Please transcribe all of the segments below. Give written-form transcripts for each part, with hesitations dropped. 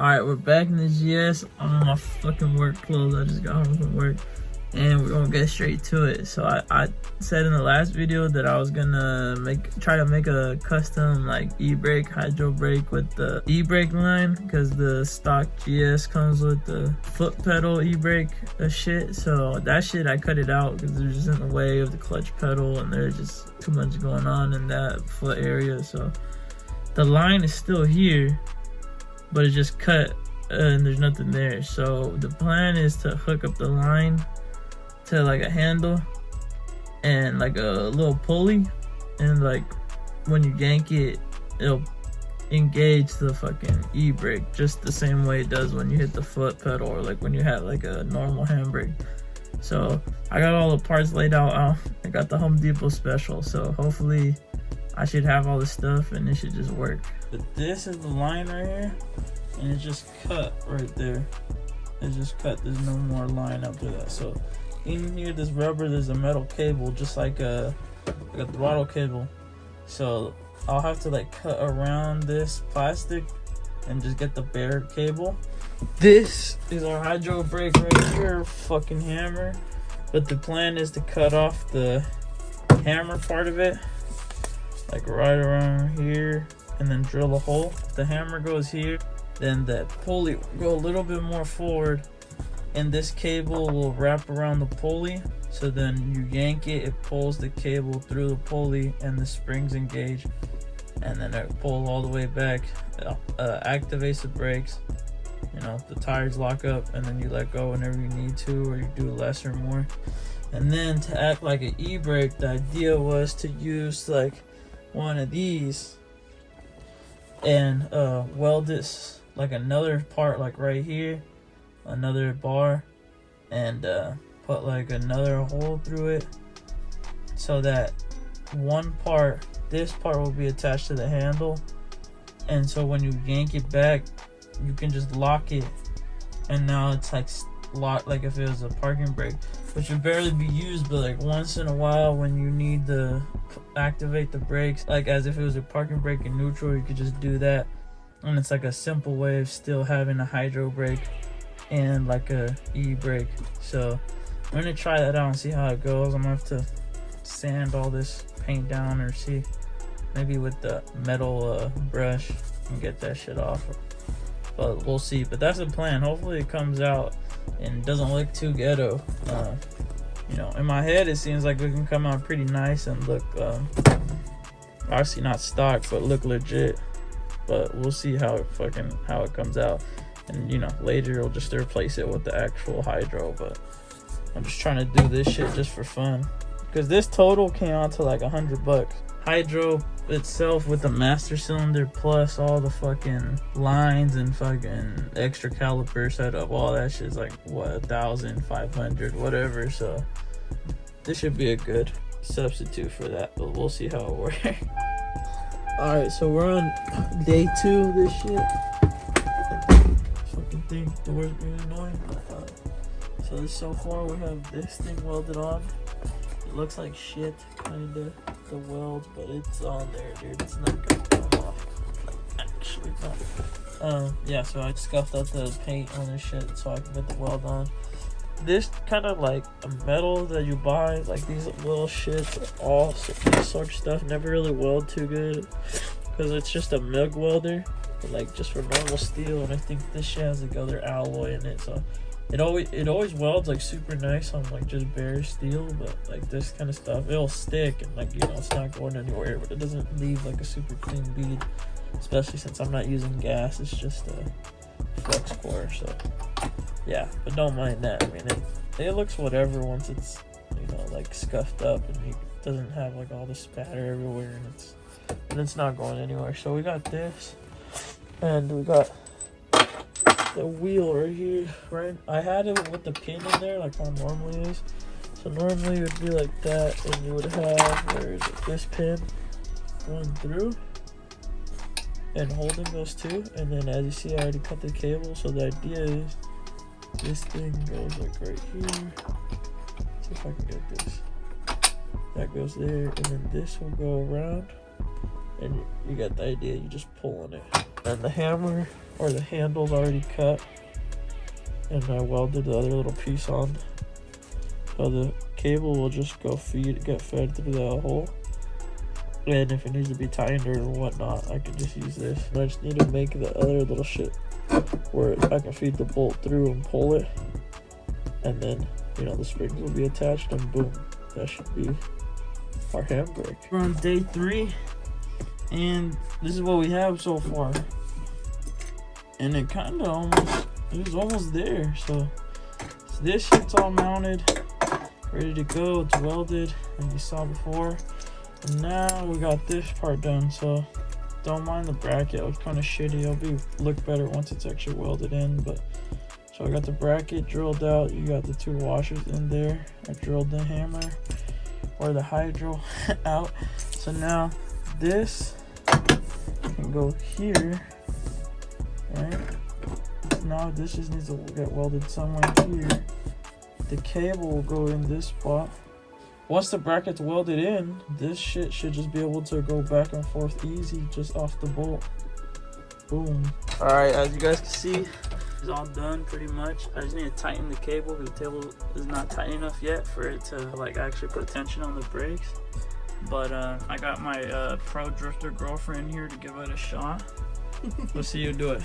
Alright, we're back in the GS. I'm in my fucking work clothes. I just got home from work and we're gonna get straight to it. So I said in the last video that I was gonna try to make a custom like e-brake, hydro brake with the e-brake line, because the stock GS comes with the foot pedal e-brake shit. So that shit I cut it out because it was just in the way of the clutch pedal and there's just too much going on in that foot area. So the line is still here, but it just cut and there's nothing there. So the plan is to hook up the line to like a handle and like a little pulley, and like when you yank it, it'll engage the fucking e-brake just the same way it does when you hit the foot pedal or like when you have like a normal handbrake. So I got all the parts laid out. I got the Home Depot special, so hopefully I should have all the stuff and it should just work. But this is the line right here, and it just cut right there. It just cut. There's no more line after that. So in here, this rubber, there's a metal cable, just like a throttle cable. So I'll have to like cut around this plastic and just get the bare cable. This is our hydro brake right here, fucking hammer. But the plan is to cut off the hammer part of it, like right around here, and then drill a hole. If the hammer goes here, then that pulley will go a little bit more forward, and this cable will wrap around the pulley. So then you yank it, it pulls the cable through the pulley and the springs engage, and then it pulls all the way back, activates the brakes, you know, the tires lock up, and then you let go whenever you need to, or you do less or more. And then to act like an e-brake, the idea was to use like one of these and weld this like another part, like right here, another bar, and put like another hole through it, so that one part, this part will be attached to the handle, and so when you yank it back, you can just lock it, and now it's like locked, like if it was a parking brake, which would barely be used, but like once in a while when you need to activate the brakes, like as if it was a parking brake in neutral, you could just do that. And it's like a simple way of still having a hydro brake and like a e-brake. So I'm gonna try that out and see how it goes. I'm gonna have to sand all this paint down, or see maybe with the metal brush and get that shit off, but we'll see. But that's the plan. Hopefully it comes out and doesn't look too ghetto. You know, in my head it seems like it can come out pretty nice and look obviously not stock, but look legit. But we'll see how it comes out, and you know, later we'll just replace it with the actual hydro. But I'm just trying to do this shit just for fun, because this total came out to like $100. Hydro itself with the master cylinder plus all the fucking lines and fucking extra caliper setup, all that shit's like what, 1,500 whatever. So this should be a good substitute for that, but we'll see how it works. Alright, so we're on day 2 of this shit. Fucking thing, doors being annoying. So far we have this thing welded on. It looks like shit, kinda, the welds, but it's on there, dude. It's not gonna come off. Actually not. Yeah, so I scuffed out the paint on this shit so I can get the weld on. This kind of like a metal that you buy, like these little shits, all this sort of stuff, never really weld too good because it's just a MIG welder, like just for normal steel. And I think this shit has like other alloy in it, so it always welds like super nice on like just bare steel. But like this kind of stuff, it'll stick, and like, you know, it's not going anywhere, but it doesn't leave like a super clean bead, especially since I'm not using gas. It's just a flex core. So yeah, but don't mind that. I mean, it looks whatever once it's, you know, like scuffed up and it doesn't have like all the spatter everywhere, and it's not going anywhere. So we got this, and we got the wheel right here, right? I had it with the pin in there like how it normally is. So normally it would be like that, and you would have, where is it, this pin going through and holding those two, and then as you see, I already cut the cable. So the idea is this thing goes like right here. See if I can get this. That goes there, and then this will go around, and you got the idea. You just pull on it. And the hammer or the handle's already cut, and I welded the other little piece on, so the cable will just get fed through that hole. And if it needs to be tightened or whatnot, I can just use this. And I just need to make the other little shit where I can feed the bolt through and pull it, and then, you know, the springs will be attached, and boom, that should be our handbrake. We're on day 3, and this is what we have so far. And it was almost there. So this shit's all mounted, ready to go. It's welded, like you saw before. And now we got this part done. So don't mind the bracket, it looks kind of shitty. It'll look better once it's actually welded in. But so I got the bracket drilled out. You got the 2 washers in there. I drilled the hammer or the hydro out. So now this can go here, right? Now this just needs to get welded somewhere here. The cable will go in this spot. Once the bracket's welded in, this shit should just be able to go back and forth easy just off the bolt. Boom. Alright, as you guys can see, it's all done pretty much. I just need to tighten the cable because the cable is not tight enough yet for it to like actually put tension on the brakes. But I got my pro drifter girlfriend here to give it a shot. Let's see you do it.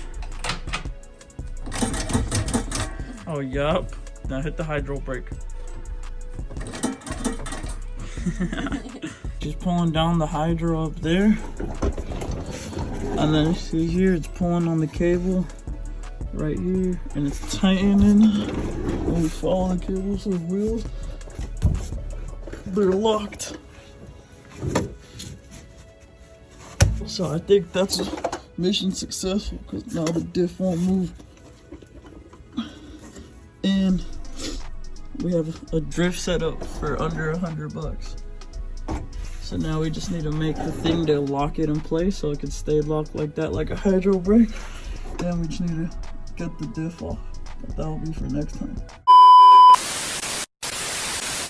Oh, yup. Now hit the hydro brake. Just pulling down the hydro up there. And then you see here, it's pulling on the cable right here. And it's tightening. When we follow the cables with wheels, they're locked. So I think that's mission successful because now the diff won't move. And we have a drift setup for under $100. So now we just need to make the thing to lock it in place so it can stay locked like that, like a hydro brake. And we just need to get the diff off. But that'll be for next time.